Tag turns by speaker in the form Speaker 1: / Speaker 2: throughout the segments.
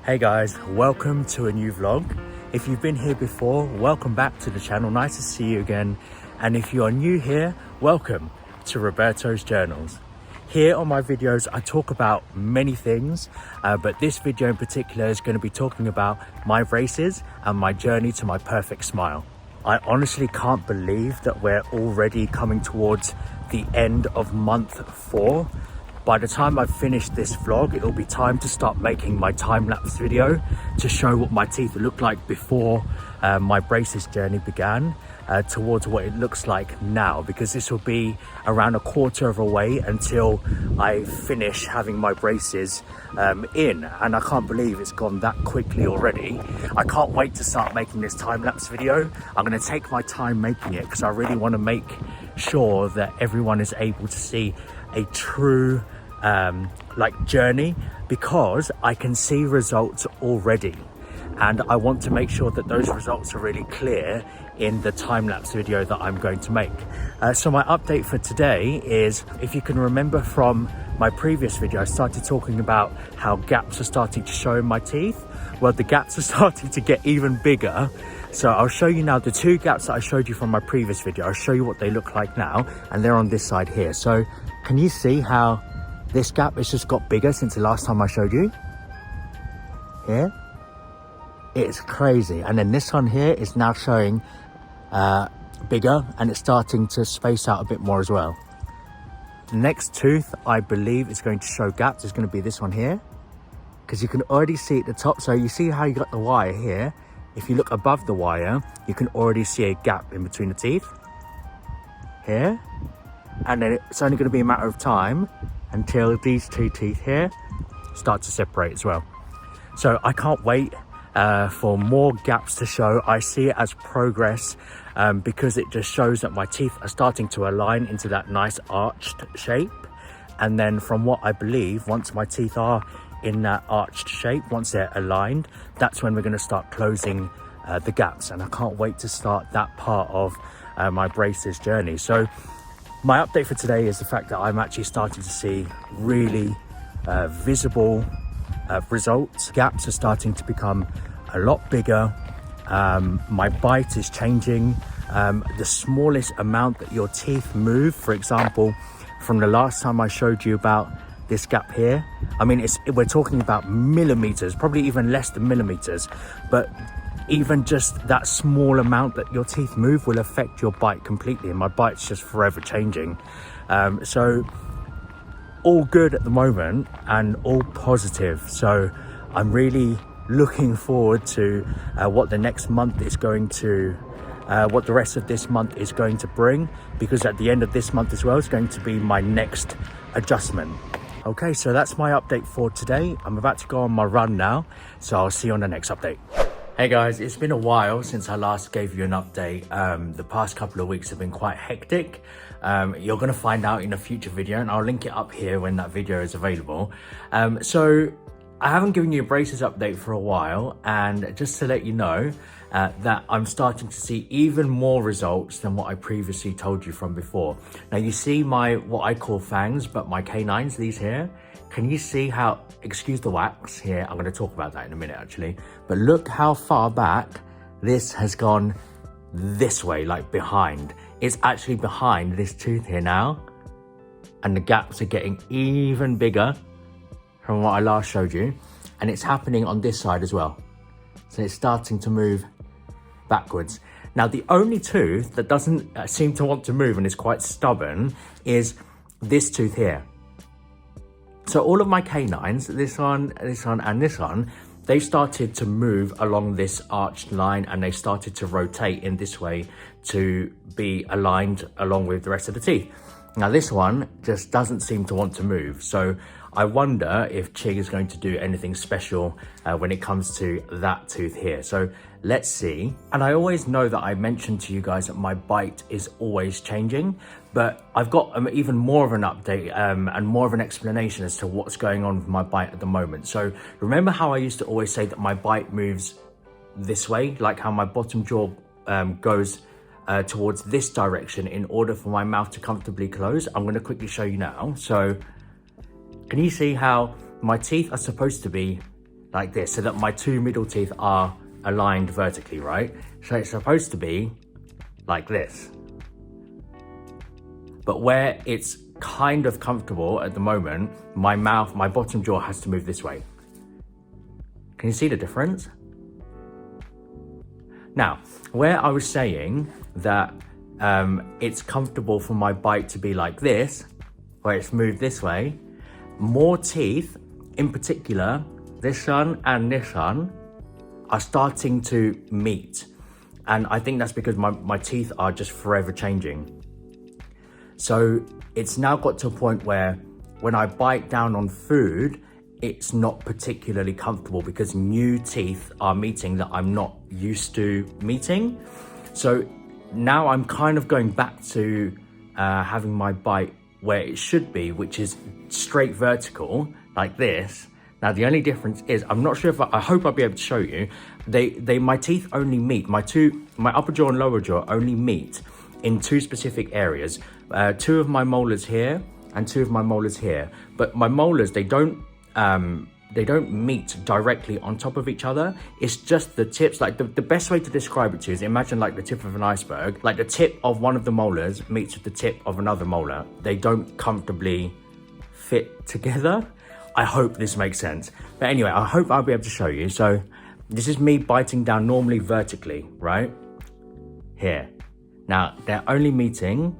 Speaker 1: Hey guys, welcome to a new vlog. If you've been here before, welcome back to the channel. Nice to see you again. And if you are new here, welcome to Roberto's Journals. Here on my videos, I talk about many things, but this video in particular is going to be talking about my braces and my journey to my perfect smile. I honestly can't believe that we're already coming towards the end of month 4. By the time I've finished this vlog, it'll be time to start making my time-lapse video to show what my teeth looked like before my braces journey began towards what it looks like now, because this will be around a quarter of a way until I finish having my braces in, and I can't believe it's gone that quickly already. I can't wait to start making this time-lapse video. I'm going to take my time making it because I really want to make sure that everyone is able to see a true journey, because I can see results already and I want to make sure that those results are really clear in the time-lapse video that I'm going to make. So my update for today is, if you can remember from my previous video, I started talking about how gaps are starting to show in my teeth. Well, the gaps are starting to get even bigger. So I'll show you now the 2 gaps that I showed you from my previous video. I'll show you what they look like now, and they're on this side here. So can you see how this gap has just got bigger since the last time I showed you? Here, it's crazy. And then this one here is now showing bigger, and it's starting to space out a bit more as well. The next tooth I believe is going to show gaps is going to be this one here, because you can already see at the top. So you see how you got the wire here. If you look above the wire, you can already see a gap in between the teeth here, and then it's only going to be a matter of time until these 2 teeth here start to separate as well. So I can't wait for more gaps to show. I see it as progress because it just shows that my teeth are starting to align into that nice arched shape. And then from what I believe, once my teeth are in that arched shape, once they're aligned, that's when we're going to start closing the gaps. And I can't wait to start that part of my braces journey. So my update for today is the fact that I'm actually starting to see really visible results. Gaps are starting to become a lot bigger. My bite is changing. The smallest amount that your teeth move, for example, from the last time I showed you about this gap here, I mean, we're talking about millimeters, probably even less than millimeters, but even just that small amount that your teeth move will affect your bite completely, and my bite's just forever changing. So all good at the moment and all positive. So I'm really looking forward to what the next month is going to what the rest of this month is going to bring, because at the end of this month as well is going to be my next adjustment. Okay, so that's my update for today. I'm about to go on my run now, so I'll see you on the next update. Hey guys, it's been a while since I last gave you an update. The past couple of weeks have been quite hectic. You're going to find out in a future video, and I'll link it up here when that video is available. So I haven't given you a braces update for a while, and just to let you know that I'm starting to see even more results than what I previously told you from before. Now you see my, what I call fangs, but my canines, these here. Can you see how, excuse the wax here, I'm going to talk about that in a minute actually, but look how far back this has gone this way, like behind. It's actually behind this tooth here now, and the gaps are getting even bigger from what I last showed you, and it's happening on this side as well. So it's starting to move backwards. Now the only tooth that doesn't seem to want to move and is quite stubborn is this tooth here. So all of my canines, this one, and this one, they started to move along this arched line, and they started to rotate in this way to be aligned along with the rest of the teeth. Now this one just doesn't seem to want to move. So I wonder if Chig is going to do anything special when it comes to that tooth here. So let's see. And I always know that I mentioned to you guys that my bite is always changing, but I've got even more of an update and more of an explanation as to what's going on with my bite at the moment. So remember how I used to always say that my bite moves this way, like how my bottom jaw goes towards this direction in order for my mouth to comfortably close? I'm going to quickly show you now. So can you see how my teeth are supposed to be like this, so that my two middle teeth are aligned vertically, right? So it's supposed to be like this. But where it's kind of comfortable at the moment, my mouth, my bottom jaw has to move this way. Can you see the difference? Now, where I was saying that it's comfortable for my bite to be like this, where it's moved this way, more teeth, in particular, this one and this one, are starting to meet. And I think that's because my teeth are just forever changing. So it's now got to a point where when I bite down on food, it's not particularly comfortable because new teeth are meeting that I'm not used to meeting. So now I'm kind of going back to having my bite where it should be, which is straight vertical like this. Now the only difference is, I'm not sure if I hope I'll be able to show you, my teeth only meet, my upper jaw and lower jaw only meet in two specific areas. Two of my molars here and two of my molars here. But my molars, they don't meet directly on top of each other. It's just the tips. Like the best way to describe it to you is imagine like the tip of an iceberg. Like the tip of one of the molars meets with the tip of another molar. They don't comfortably fit together. I hope this makes sense. But anyway, I hope I'll be able to show you. So this is me biting down normally vertically, right? Here. Now they're only meeting.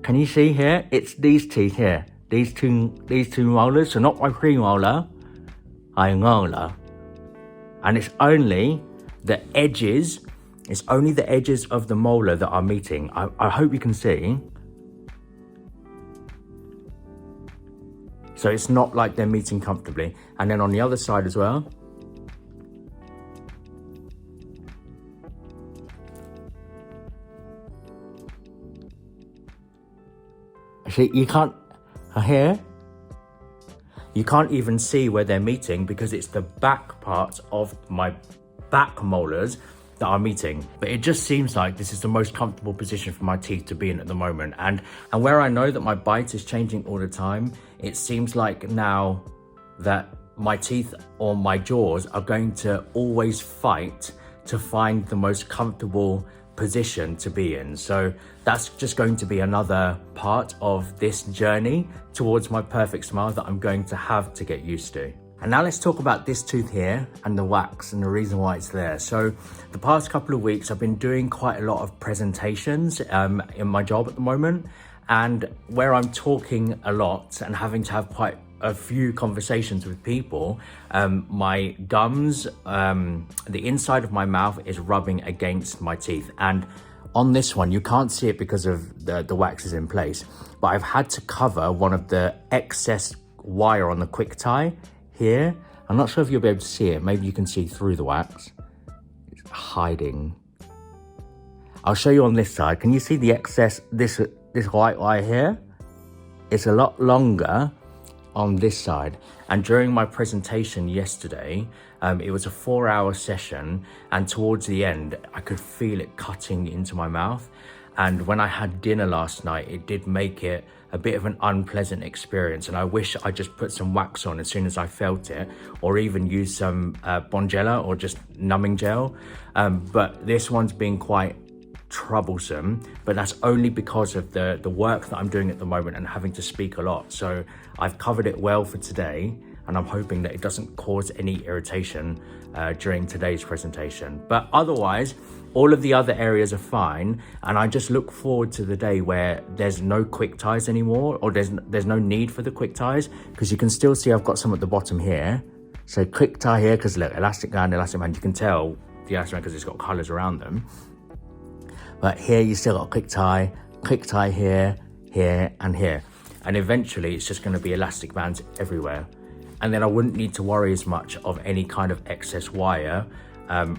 Speaker 1: Can you see here? It's these teeth here. These two molars, so not my premolar, molar. And it's only the edges, of the molar that are meeting. I hope you can see. So it's not like they're meeting comfortably. And then on the other side as well. See, you can't, here, you can't even see where they're meeting because it's the back part of my back molars that are meeting. But it just seems like this is the most comfortable position for my teeth to be in at the moment. And where I know that my bite is changing all the time, it seems like now that my teeth or my jaws are going to always fight to find the most comfortable position to be in. So that's just going to be another part of this journey towards my perfect smile that I'm going to have to get used to. And now let's talk about this tooth here and the wax and the reason why it's there. So the past couple of weeks I've been doing quite a lot of presentations in my job at the moment, and where I'm talking a lot and having to have quite a few conversations with people, my gums, the inside of my mouth is rubbing against my teeth. And on this one, you can't see it because of the wax is in place, but I've had to cover one of the excess wire on the quick tie here. I'm not sure if you'll be able to see it. Maybe you can see through the wax. It's hiding. I'll show you on this side. Can you see the excess, this white wire here? It's a lot longer on this side. And during my presentation yesterday, it was a 4-hour session, and towards the end I could feel it cutting into my mouth. And when I had dinner last night, it did make it a bit of an unpleasant experience, and I wish I just put some wax on as soon as I felt it, or even use some Bonjela or just numbing gel. But this one's been quite troublesome, but that's only because of the work that I'm doing at the moment and having to speak a lot. So I've covered it well for today, and I'm hoping that it doesn't cause any irritation during today's presentation. But otherwise, all of the other areas are fine, and I just look forward to the day where there's no quick ties anymore, or there's no need for the quick ties, because you can still see I've got some at the bottom here. So quick tie here, because look, elastic band, elastic band, you can tell the elastic band because it's got colors around them. But here you still got a quick tie here, here, and here. And eventually it's just going to be elastic bands everywhere. And then I wouldn't need to worry as much of any kind of excess wire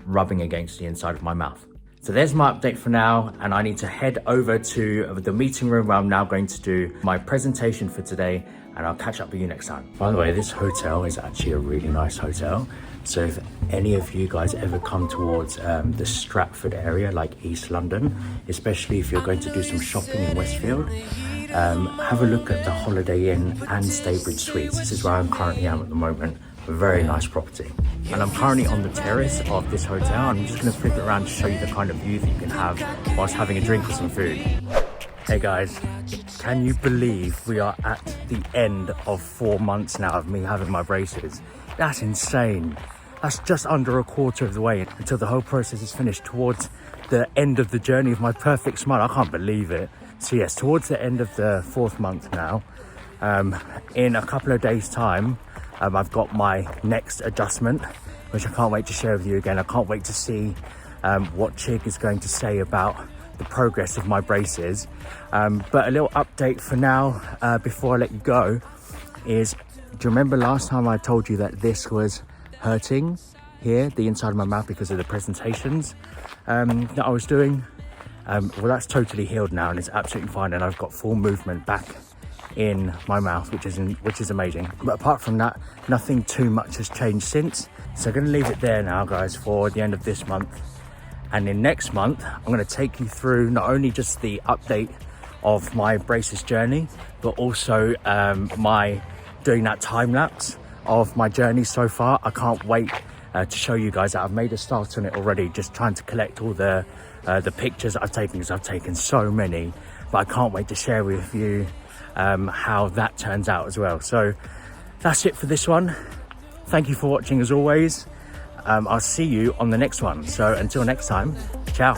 Speaker 1: rubbing against the inside of my mouth. So there's my update for now, and I need to head over to the meeting room where I'm now going to do my presentation for today, and I'll catch up with you next time. By the way, this hotel is actually a really nice hotel. So if any of you guys ever come towards the Stratford area, like East London, especially if you're going to do some shopping in Westfield, have a look at the Holiday Inn and Staybridge Suites. This is where I'm currently am at the moment. A very nice property. And I'm currently on the terrace of this hotel. I'm just going to flip it around to show you the kind of view that you can have whilst having a drink or some food. Hey guys, can you believe we are at the end of 4 months now of me having my braces? That's insane. That's just under a quarter of the way until the whole process is finished, towards the end of the journey of my perfect smile. I can't believe it. So yes, towards the end of the 4th month now, in a couple of days time, I've got my next adjustment, which I can't wait to share with you again. I can't wait to see what Chig is going to say about the progress of my braces. But a little update for now, before I let you go, is, do you remember last time I told you that this was hurting here, the inside of my mouth, because of the presentations that I was doing? Well, that's totally healed now and it's absolutely fine, and I've got full movement back in my mouth, which is amazing. But apart from that, nothing too much has changed since. So I'm going to leave it there now, guys, for the end of this month. And in next month, I'm going to take you through not only just the update of my braces journey, but also my doing that time lapse of my journey so far. I can't wait to show you guys that. I've made a start on it already, just trying to collect all the pictures that I've taken, because I've taken so many. But I can't wait to share with you how that turns out as well. So that's it for this one. Thank you for watching as always. I'll see you on the next one. So until next time, ciao.